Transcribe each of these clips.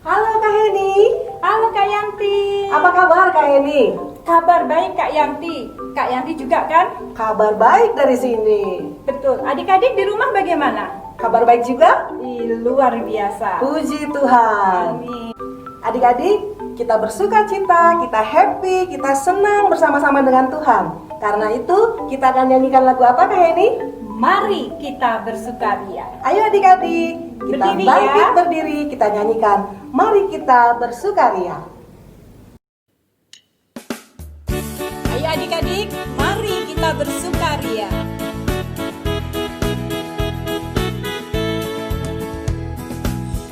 Halo Kak Heni. Halo Kak Yanti. Apa kabar Kak Heni? Kabar baik Kak Yanti. Kak Yanti juga kan? Kabar baik dari sini. Betul. Adik-adik di rumah bagaimana? Kabar baik juga? Luar biasa. Puji Tuhan. Amin. Adik-adik, kita bersuka cita, kita happy, kita senang bersama-sama dengan Tuhan. Karena itu, kita akan nyanyikan lagu apa Kak Heni? Mari kita bersukaria. Ayo adik-adik, kita Berdiri bangkit ya. berdiri, kita nyanyikan Mari kita bersukaria. Ayo adik-adik, mari kita bersukaria.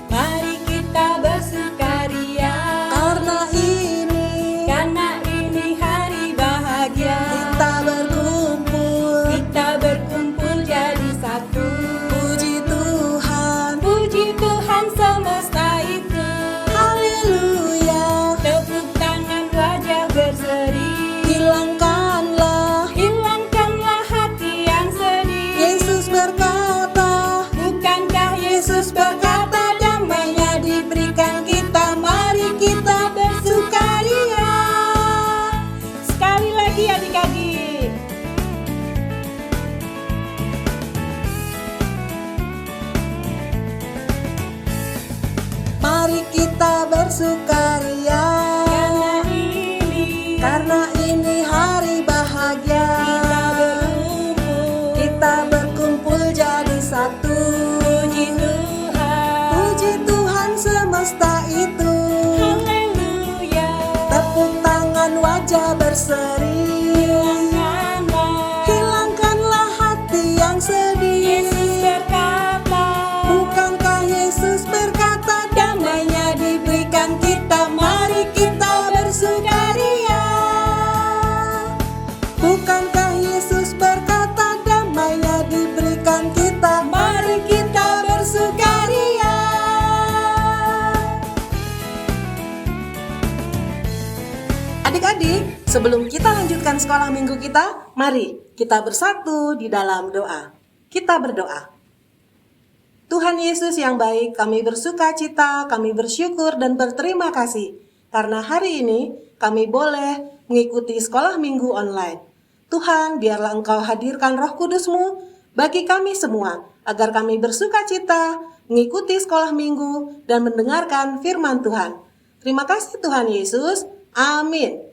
Mari kita bersukaria karena ini hari bahagia. Kita berkumpul jadi satu. Puji Tuhan semesta itu. Haleluya, Tepuk tangan wajah berseri. hilangkanlah. Hilangkanlah hati yang sedih. Yesus berkata, Bukankah Yesus berkata damainya diberikan kita? Mari kita bersukaria. Sekali lagi adik-adik. mari kita bersukaria. Karena ini hari bahagia. Kita berkumpul jadi satu. Puji Tuhan semesta itu. Haleluya. Tepuk tangan wajah berseri. Hilangkanlah hati yang sedih. Yesus berkata, Bukankah Yesus berkata damainya diberikan kita? Mari kita bersukaria. Bukankah Yesus berkata damainya diberikan kita? Mari kita bersukaria. Adik-adik, sebelum kita lanjutkan sekolah minggu kita, mari kita bersatu di dalam doa. Kita berdoa. Tuhan Yesus yang baik, kami bersuka cita, kami bersyukur dan berterima kasih karena hari ini kami boleh mengikuti sekolah minggu online. Tuhan, biarlah Engkau hadirkan Roh Kudus-Mu bagi kami semua agar kami bersuka cita, mengikuti sekolah minggu dan mendengarkan firman Tuhan. Terima kasih Tuhan Yesus. Amin.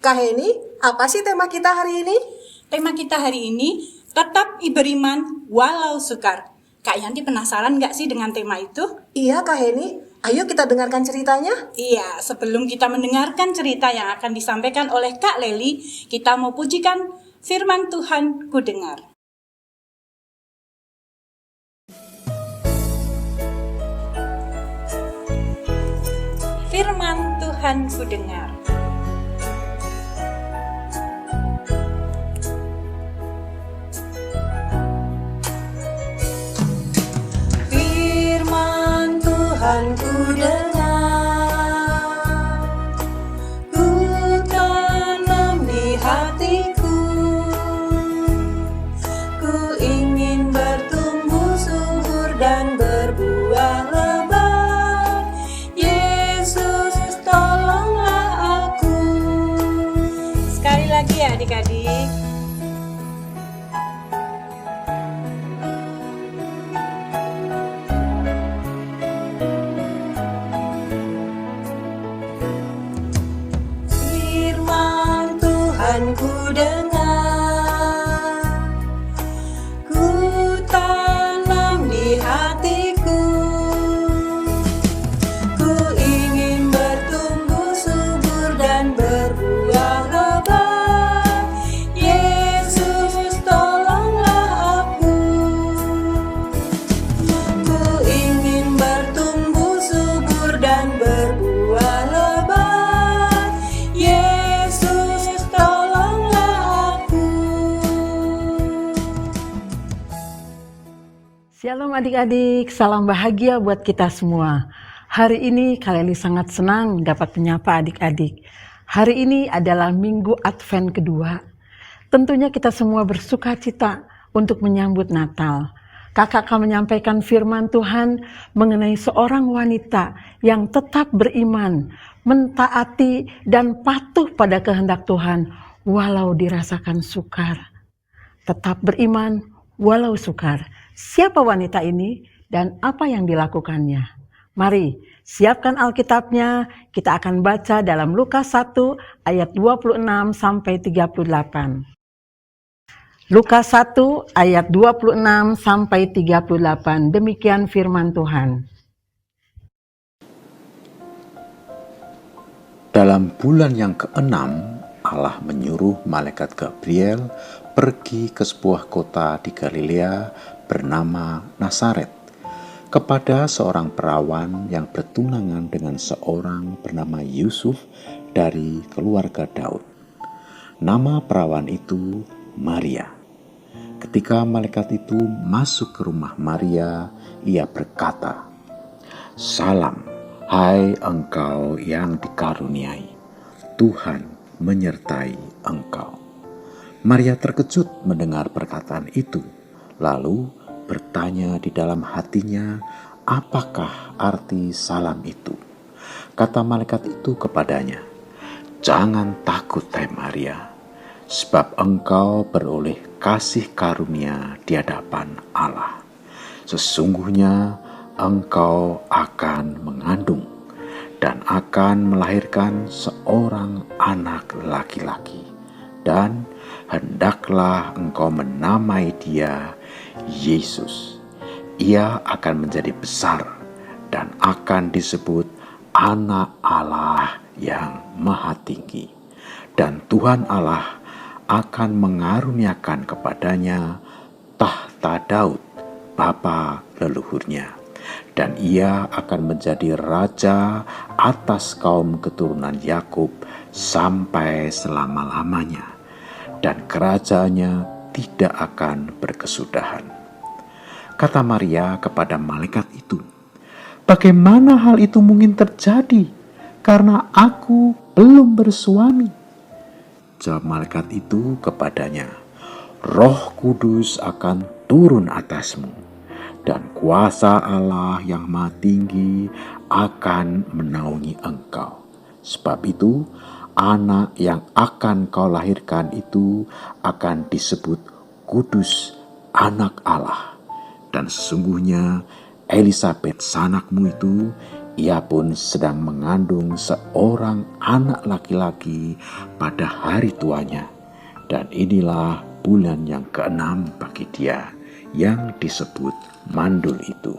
Kak Heni, apa sih tema kita hari ini? tema kita hari ini tetap beriman walau sukar. Kak Yanti penasaran nggak sih dengan tema itu? Iya Kak Heni, ayo kita dengarkan ceritanya. Iya, sebelum kita mendengarkan cerita yang akan disampaikan oleh Kak Leli, kita mau pujikan firman Tuhan ku dengar. Firman Tuhan ku dengar. Firman Tuhan ku dengar, ku tanam di hatiku, ku ingin bertumbuh subur dan berbuah lebat. Yesus tolonglah aku. Sekali lagi ya adik-adik. Firman Tuhan ku dengar, ku tanam di hatiku, ku ingin bertumbuh subur dan berbuah lebat. Yesus tolonglah aku, ku ingin bertumbuh subur dan berbuah lebat. Yesus tolonglah aku. Shalom adik-adik, salam bahagia buat kita semua. Hari ini Kak Leli sangat senang dapat menyapa adik-adik. Hari ini adalah Minggu Advent kedua. Tentunya kita semua bersuka cita untuk menyambut Natal. Kakak akan menyampaikan firman Tuhan mengenai seorang wanita yang tetap beriman, mentaati dan patuh pada kehendak Tuhan walau dirasakan sukar. Tetap beriman walau sukar. Siapa wanita ini dan apa yang dilakukannya? Mari siapkan Alkitabnya, kita akan baca dalam Lukas 1 ayat 26 sampai 38. Lukas 1 ayat 26 sampai 38. Demikian firman Tuhan. Dalam bulan yang ke-6, Allah menyuruh malaikat Gabriel pergi ke sebuah kota di Galilea bernama Nazaret kepada seorang perawan yang bertunangan dengan seorang bernama Yusuf dari keluarga Daud. Nama perawan itu Maria. Ketika malaikat itu masuk ke rumah Maria, ia berkata, "Salam, hai engkau yang dikaruniai, Tuhan menyertai engkau." Maria terkejut mendengar perkataan itu, lalu bertanya di dalam hatinya, apakah arti salam itu? Kata malaikat itu kepadanya, "Jangan takut, hai Maria, sebab engkau beroleh kasih karunia di hadapan Allah. Sesungguhnya engkau akan mengandung dan akan melahirkan seorang anak laki-laki, dan hendaklah engkau menamai dia Yesus. Ia akan menjadi besar dan akan disebut Anak Allah yang Maha Tinggi, dan Tuhan Allah akan mengaruniakan kepadanya tahta Daud, bapa leluhurnya, dan ia akan menjadi raja atas kaum keturunan Yakub sampai selama-lamanya, dan kerajaannya tidak akan berkesudahan." Kata Maria kepada malaikat itu, "Bagaimana hal itu mungkin terjadi, karena aku belum bersuami?" Jawab malaikat itu kepadanya, "Roh Kudus akan turun atasmu, dan kuasa Allah yang Maha Tinggi akan menaungi engkau. Sebab itu, anak yang akan kau lahirkan itu akan disebut Kudus, Anak Allah. Dan sesungguhnya Elisabet sanakmu itu, ia pun sedang mengandung seorang anak laki-laki pada hari tuanya. Dan inilah bulan yang ke-6 bagi dia yang disebut mandul itu.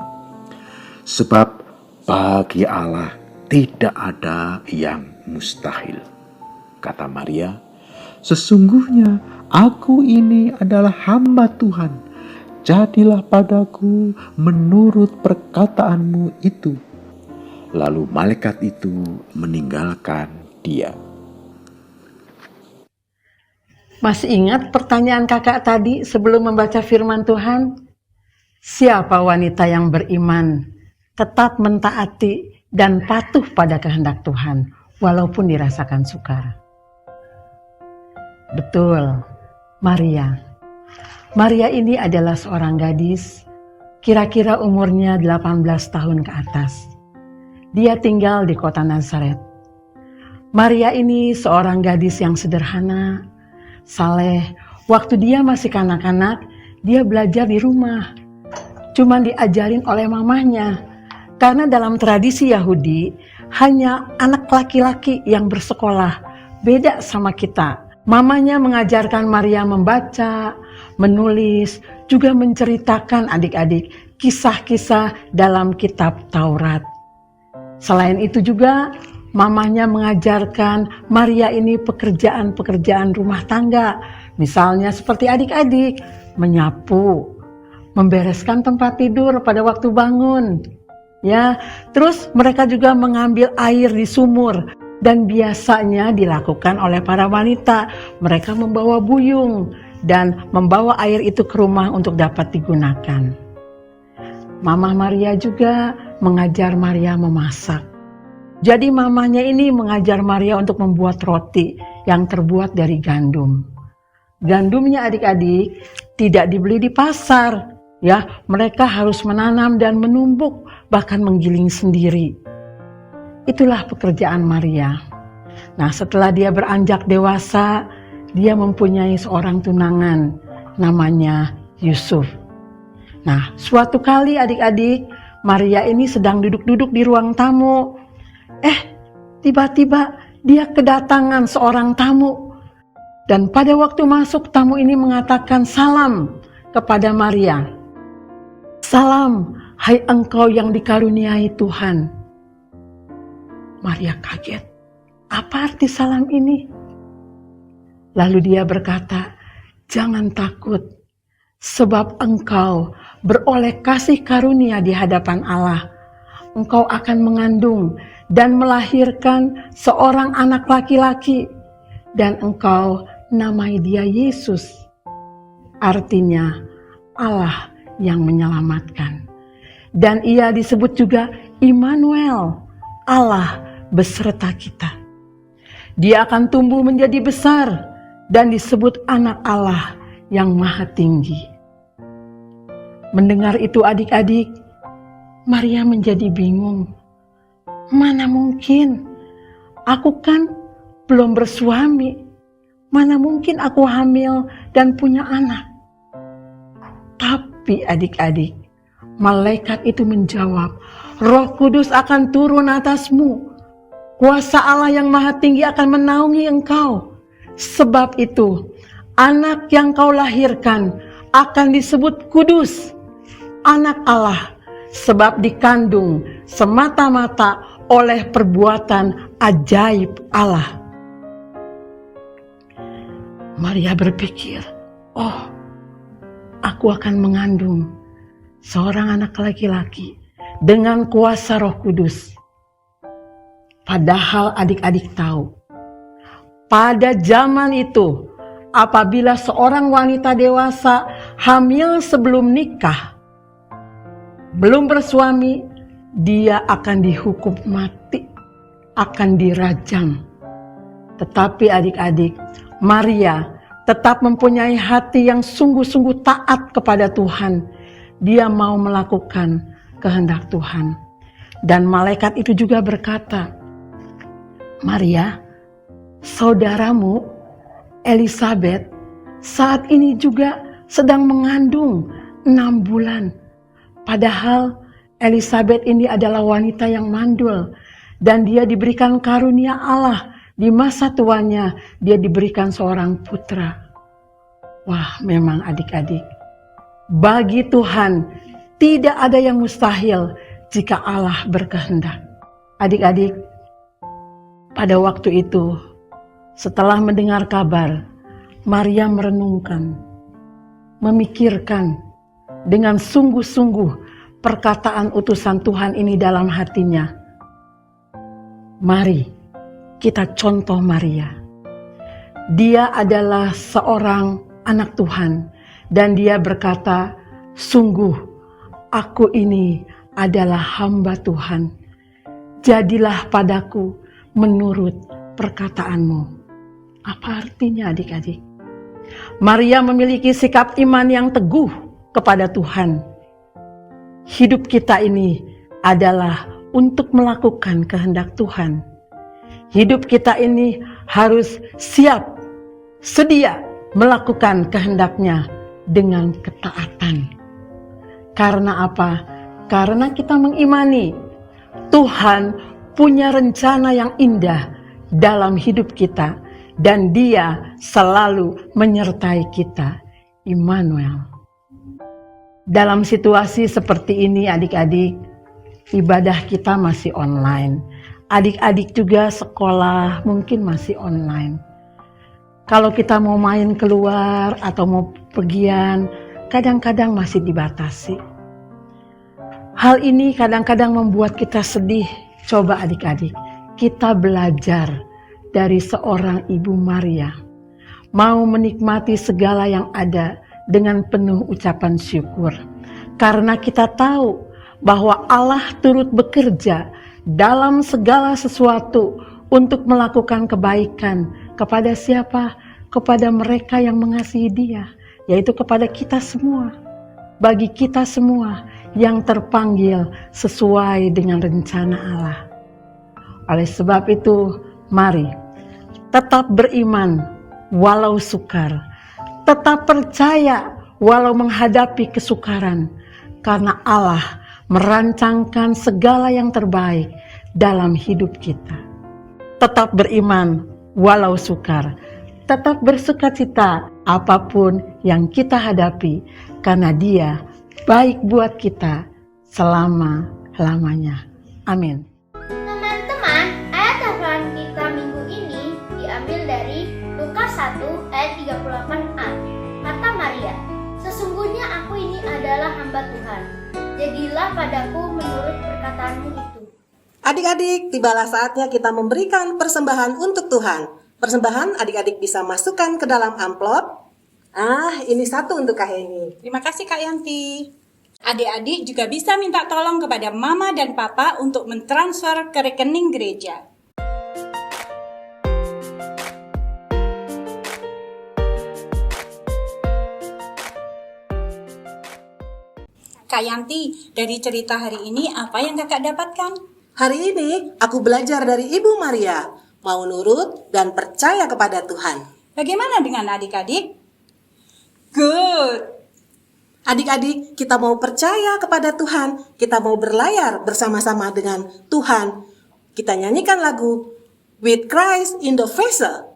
Sebab bagi Allah tidak ada yang mustahil." Kata Maria, "Sesungguhnya aku ini adalah hamba Tuhan. Jadilah padaku menurut perkataanmu itu." Lalu malaikat itu meninggalkan dia. Masih ingat pertanyaan kakak tadi sebelum membaca firman Tuhan? Siapa wanita yang beriman, tetap mentaati dan patuh pada kehendak Tuhan, walaupun dirasakan sukar? Betul, Maria. Maria ini adalah seorang gadis, kira-kira umurnya 18 tahun ke atas. Dia tinggal di kota Nazaret. Maria ini seorang gadis yang sederhana, saleh. Waktu dia masih kanak-kanak, dia belajar di rumah. Cuma diajarin oleh mamahnya. Karena dalam tradisi Yahudi, hanya anak laki-laki yang bersekolah. Beda sama kita. Mamanya mengajarkan Maria membaca, menulis, juga menceritakan adik-adik kisah-kisah dalam kitab Taurat. Selain itu juga, mamanya mengajarkan Maria ini pekerjaan-pekerjaan rumah tangga. Misalnya seperti adik-adik, menyapu, membereskan tempat tidur pada waktu bangun. Ya, terus mereka juga mengambil air di sumur. Dan biasanya dilakukan oleh para wanita. Mereka membawa buyung dan membawa air itu ke rumah untuk dapat digunakan. Mama Maria juga mengajar Maria memasak. Jadi mamanya ini mengajar Maria untuk membuat roti yang terbuat dari gandum. Gandumnya adik-adik tidak dibeli di pasar, ya. Mereka harus menanam dan menumbuk, bahkan menggiling sendiri. Itulah pekerjaan Maria. Nah, setelah dia beranjak dewasa, dia mempunyai seorang tunangan, namanya Yusuf. Nah, suatu kali adik-adik, Maria ini sedang duduk-duduk di ruang tamu. Tiba-tiba dia kedatangan seorang tamu. Dan pada waktu masuk, tamu ini mengatakan salam kepada Maria. Salam, hai engkau yang dikaruniai Tuhan. Maria kaget. Apa arti salam ini? Lalu dia berkata, jangan takut, sebab engkau beroleh kasih karunia di hadapan Allah. Engkau akan mengandung dan melahirkan seorang anak laki-laki, dan engkau namai dia Yesus. Artinya Allah yang menyelamatkan. Dan ia disebut juga Immanuel, Allah beserta kita. Dia akan tumbuh menjadi besar dan disebut anak Allah yang maha tinggi. Mendengar itu adik-adik, Maria menjadi bingung. Mana mungkin? Aku kan belum bersuami. Mana mungkin aku hamil dan punya anak? Tapi adik-adik, malaikat itu menjawab, Roh Kudus akan turun atasmu. Kuasa Allah yang maha tinggi akan menaungi engkau. Sebab itu, anak yang kau lahirkan akan disebut kudus, anak Allah, sebab dikandung semata-mata oleh perbuatan ajaib Allah. Maria berpikir, aku akan mengandung seorang anak laki-laki dengan kuasa Roh Kudus. Padahal adik-adik tahu, pada zaman itu, apabila seorang wanita dewasa hamil sebelum nikah, belum bersuami, dia akan dihukum mati, akan dirajam. Tetapi adik-adik, Maria tetap mempunyai hati yang sungguh-sungguh taat kepada Tuhan. Dia mau melakukan kehendak Tuhan. Dan malaikat itu juga berkata, Maria, saudaramu Elisabet saat ini juga sedang mengandung 6 bulan. Padahal Elisabet ini adalah wanita yang mandul dan dia diberikan karunia Allah. Di masa tuanya dia diberikan seorang putra. Wah, memang adik-adik, bagi Tuhan tidak ada yang mustahil jika Allah berkehendak. Adik-adik, pada waktu itu setelah mendengar kabar, Maria merenungkan, memikirkan dengan sungguh-sungguh perkataan utusan Tuhan ini dalam hatinya. Mari kita contoh Maria. Dia adalah seorang anak Tuhan dan dia berkata, sungguh aku ini adalah hamba Tuhan. Jadilah padaku menurut perkataanmu. Apa artinya adik-adik? Maria memiliki sikap iman yang teguh kepada Tuhan. Hidup kita ini adalah untuk melakukan kehendak Tuhan. Hidup kita ini harus siap, sedia melakukan kehendaknya dengan ketaatan. Karena apa? Karena kita mengimani Tuhan punya rencana yang indah dalam hidup kita dan Dia selalu menyertai kita. Immanuel. Dalam situasi seperti ini adik-adik, ibadah kita masih online. Adik-adik juga sekolah mungkin masih online. Kalau kita mau main keluar atau mau pergian, kadang-kadang masih dibatasi. Hal ini kadang-kadang membuat kita sedih. Coba adik-adik, kita belajar dari seorang Ibu Maria. Mau menikmati segala yang ada dengan penuh ucapan syukur. Karena kita tahu bahwa Allah turut bekerja dalam segala sesuatu untuk melakukan kebaikan kepada siapa? kepada mereka yang mengasihi Dia, yaitu kepada kita semua. Bagi kita semua yang terpanggil sesuai dengan rencana Allah. Oleh sebab itu, mari tetap beriman walau sukar, tetap percaya walau menghadapi kesukaran, karena Allah merancangkan segala yang terbaik dalam hidup kita. Tetap beriman walau sukar, tetap bersukacita apapun yang kita hadapi, karena Dia baik buat kita selama-lamanya. Amin. Teman-teman, ayat hafalan kita minggu ini diambil dari Lukas 1 ayat 38a. Kata Maria, "Sesungguhnya aku ini adalah hamba Tuhan. Jadilah padaku menurut perkataanmu itu." Adik-adik, tibalah saatnya kita memberikan persembahan untuk Tuhan. Persembahan adik-adik bisa masukkan ke dalam amplop. Ini satu untuk Kak Heni. Terima kasih Kak Yanti. Adik-adik juga bisa minta tolong kepada Mama dan Papa untuk mentransfer ke rekening gereja. Kak Yanti, dari cerita hari ini apa yang kakak dapatkan? Hari ini aku belajar dari Ibu Maria, mau nurut dan percaya kepada Tuhan. Bagaimana dengan adik-adik? Good! Adik-adik, kita mau percaya kepada Tuhan, kita mau berlayar bersama-sama dengan Tuhan. Kita nyanyikan lagu With Christ in the Vessel.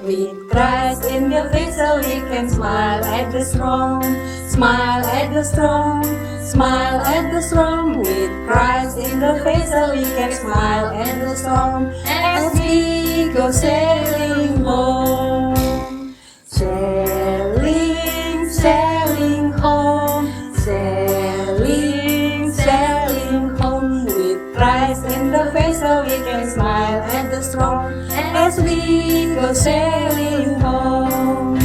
With Christ in the vessel, we can smile at the storm, smile at the storm, smile at the storm. With Christ in the vessel, we can smile at the storm as we go sailing home, sailing, sailing home, sailing, sailing home. With Christ in the vessel, we can smile at the storm as we go sailing home.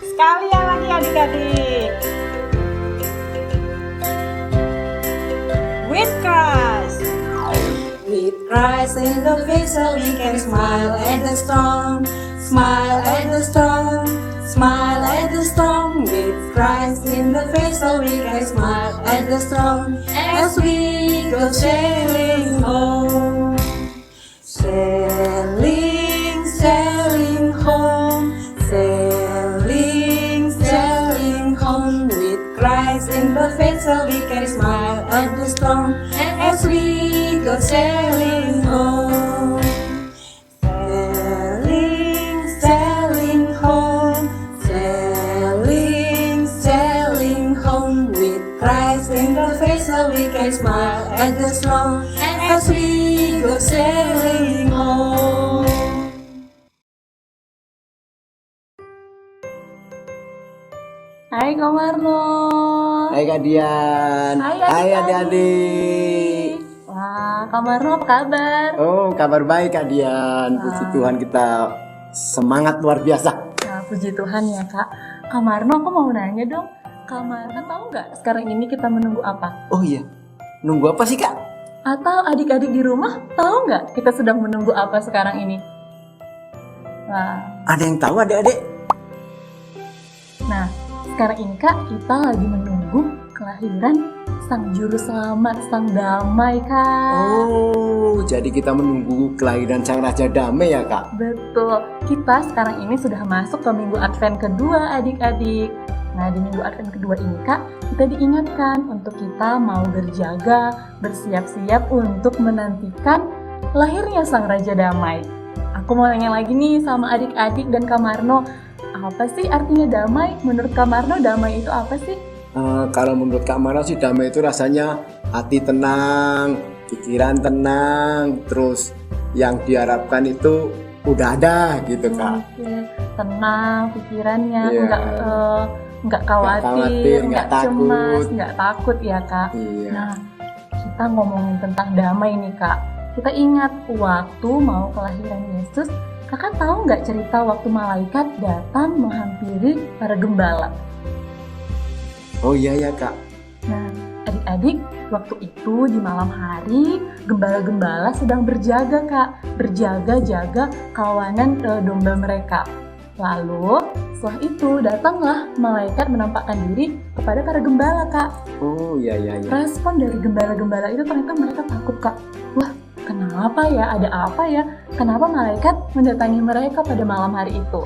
Sekalian lagi adik-adik. With Christ. With Christ in the vessel, we can smile at the storm, smile at the storm, smile at the storm. With Christ in the vessel, we can smile at the storm as we go sailing home, sailing, sailing home, sailing, sailing home. With Christ in the vessel, we can smile at the storm as we go sailing home, sailing, sailing home, sailing, sailing home. With Christ in the vessel, we can smile at the storm as we go sailing home. Hai Kak Marno. Hai Kak Dian. Hai adik-adik. Wah, Kak Marno apa kabar? Oh, kabar baik Kak Dian. Puji Tuhan, kita semangat luar biasa. Nah, puji Tuhan ya Kak. Kak Marno, aku mau nanya dong. Kak Marno tahu nggak sekarang ini kita menunggu apa? Oh iya, nunggu apa sih Kak? Atau adik-adik di rumah tahu nggak kita sedang menunggu apa sekarang ini? Wah, Ada yang tahu adik-adik? nah sekarang ini Kak kita lagi menunggu kelahiran Sang Juru Selamat, Sang Damai Kak. Oh, jadi kita menunggu kelahiran Sang Raja Damai ya Kak? Betul, kita sekarang ini sudah masuk ke minggu Advent kedua adik-adik. Nah di minggu Advent kedua ini Kak, kita diingatkan untuk kita mau berjaga, bersiap-siap untuk menantikan lahirnya Sang Raja Damai. Aku mau nanya lagi nih sama adik-adik dan Kak Marno, apa sih artinya damai? Menurut Kak Marno damai itu apa sih? Kalau menurut Kak Mara sih damai itu rasanya hati tenang, pikiran tenang, terus yang diharapkan itu udah ada gitu Kak. Oke, tenang pikirannya, Iya. nggak khawatir, nggak cemas, takut. nggak takut ya Kak. Iya. Nah, kita ngomongin tentang damai nih Kak. Kita ingat waktu mau kelahiran Yesus, Kakak tahu nggak cerita waktu malaikat datang menghampiri para gembala? Oh iya ya Kak. Nah, adik-adik, waktu itu di malam hari, gembala-gembala sedang berjaga, Kak. Berjaga-jaga kawanan domba mereka. Lalu, setelah itu datanglah malaikat menampakkan diri kepada para gembala, Kak. Oh, iya. Respon dari gembala-gembala itu ternyata mereka takut, Kak. Wah, kenapa ya? Ada apa ya? Kenapa malaikat mendatangi mereka pada malam hari itu?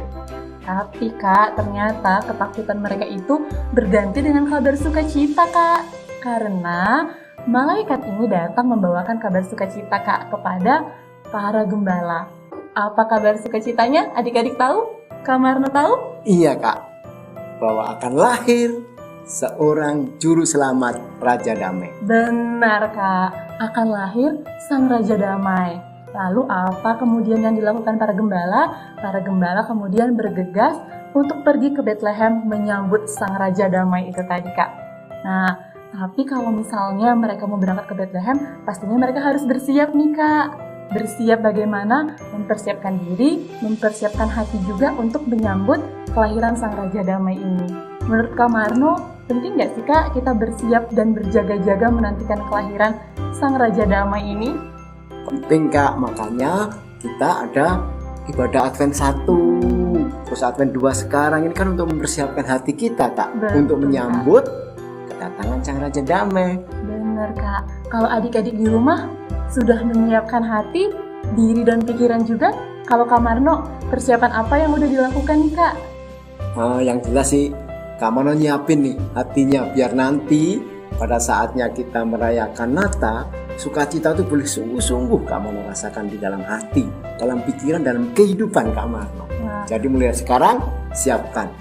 Tapi Kak, ternyata ketakutan mereka itu berganti dengan kabar sukacita, Kak. Karena malaikat ini datang membawakan kabar sukacita, Kak, kepada para gembala. Apa kabar sukacitanya? Adik-adik tahu? Kak Marno tahu? Iya, Kak. Bahwa akan lahir seorang juru selamat Raja Damai. Benar, Kak. Akan lahir sang Raja Damai. Lalu apa kemudian yang dilakukan para gembala? Para gembala kemudian bergegas untuk pergi ke Bethlehem menyambut sang Raja Damai itu tadi, Kak. Nah, tapi kalau misalnya mereka mau berangkat ke Bethlehem, pastinya mereka harus bersiap nih, Kak. Bersiap bagaimana? Mempersiapkan diri, mempersiapkan hati juga untuk menyambut kelahiran sang Raja Damai ini. Menurut Kak Marno, penting nggak sih, Kak, kita bersiap dan berjaga-jaga menantikan kelahiran sang Raja Damai ini? Penting, Kak, makanya kita ada ibadah Advent 1, terus Advent 2 sekarang ini kan untuk mempersiapkan hati kita, Kak. Betul, untuk menyambut kedatangan Sang Raja Damai. Benar, Kak. Kalau adik-adik di rumah sudah menyiapkan hati, diri dan pikiran juga. Kalau Kak Marno, persiapan apa yang udah dilakukan nih, Kak? Yang jelas sih Kak Marno nyiapin nih hatinya biar nanti pada saatnya kita merayakan Natal, sukacita itu boleh sungguh-sungguh Kak Marno rasakan di dalam hati, dalam pikiran, dalam kehidupan Kak Marno. Wah. Jadi mulai sekarang siapkan.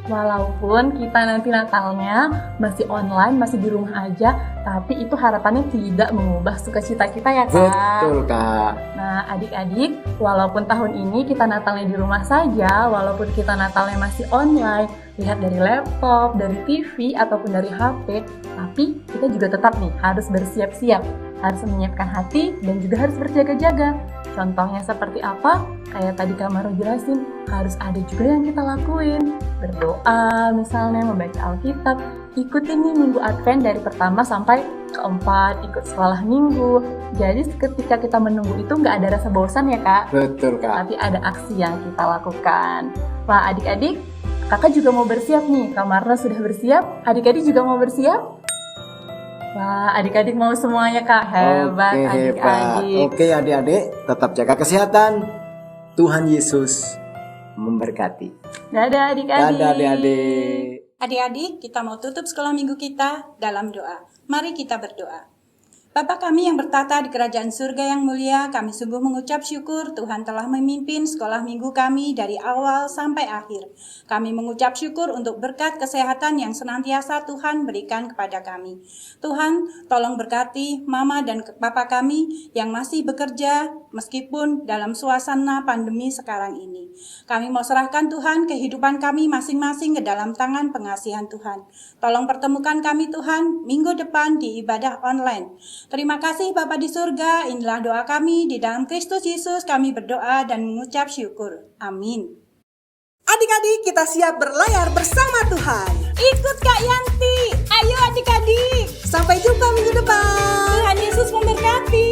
Walaupun kita nanti Natalnya masih online, masih di rumah aja, tapi itu harapannya tidak mengubah sukacita kita ya, Kak. Betul, Kak. Nah, adik-adik, walaupun tahun ini kita Natalnya di rumah saja, walaupun kita Natalnya masih online, lihat dari laptop, dari TV, ataupun dari HP, tapi kita juga tetap nih harus bersiap-siap, harus menyiapkan hati dan juga harus berjaga-jaga. Contohnya seperti apa? Kayak tadi Kak Maro jelasin, harus ada juga yang kita lakuin. Berdoa, misalnya membaca Alkitab, ikutin nih minggu Advent dari pertama sampai keempat, ikut sekolah minggu. Jadi ketika kita menunggu itu nggak ada rasa bosan ya, Kak? Betul, Kak. Tapi ada aksi yang kita lakukan. Wah, adik-adik, kakak juga mau bersiap nih. Kak Marna sudah bersiap, adik-adik juga mau bersiap? Wah, adik-adik mau semuanya, Kak. Hebat, Oke, adik-adik. hebat. Oke, adik-adik, tetap jaga kesehatan. Tuhan Yesus memberkati. Dadah, adik-adik. Dadah, adik-adik. Adik-adik, kita mau tutup sekolah minggu kita dalam doa. Mari kita berdoa. Bapa kami yang bertata di kerajaan surga yang mulia, kami sungguh mengucap syukur Tuhan telah memimpin sekolah minggu kami dari awal sampai akhir. Kami mengucap syukur untuk berkat kesehatan yang senantiasa Tuhan berikan kepada kami. Tuhan, tolong berkati Mama dan Papa kami yang masih bekerja meskipun dalam suasana pandemi sekarang ini. Kami mau serahkan Tuhan kehidupan kami masing-masing ke dalam tangan pengasihan Tuhan. Tolong pertemukan kami Tuhan minggu depan di ibadah online. Terima kasih Bapa di surga, inilah doa kami di dalam Kristus Yesus kami berdoa dan mengucap syukur. Amin. Adik-adik, kita siap berlayar bersama Tuhan. Ikut Kak Yanti, ayo adik-adik. Sampai jumpa minggu depan. Tuhan Yesus memberkati.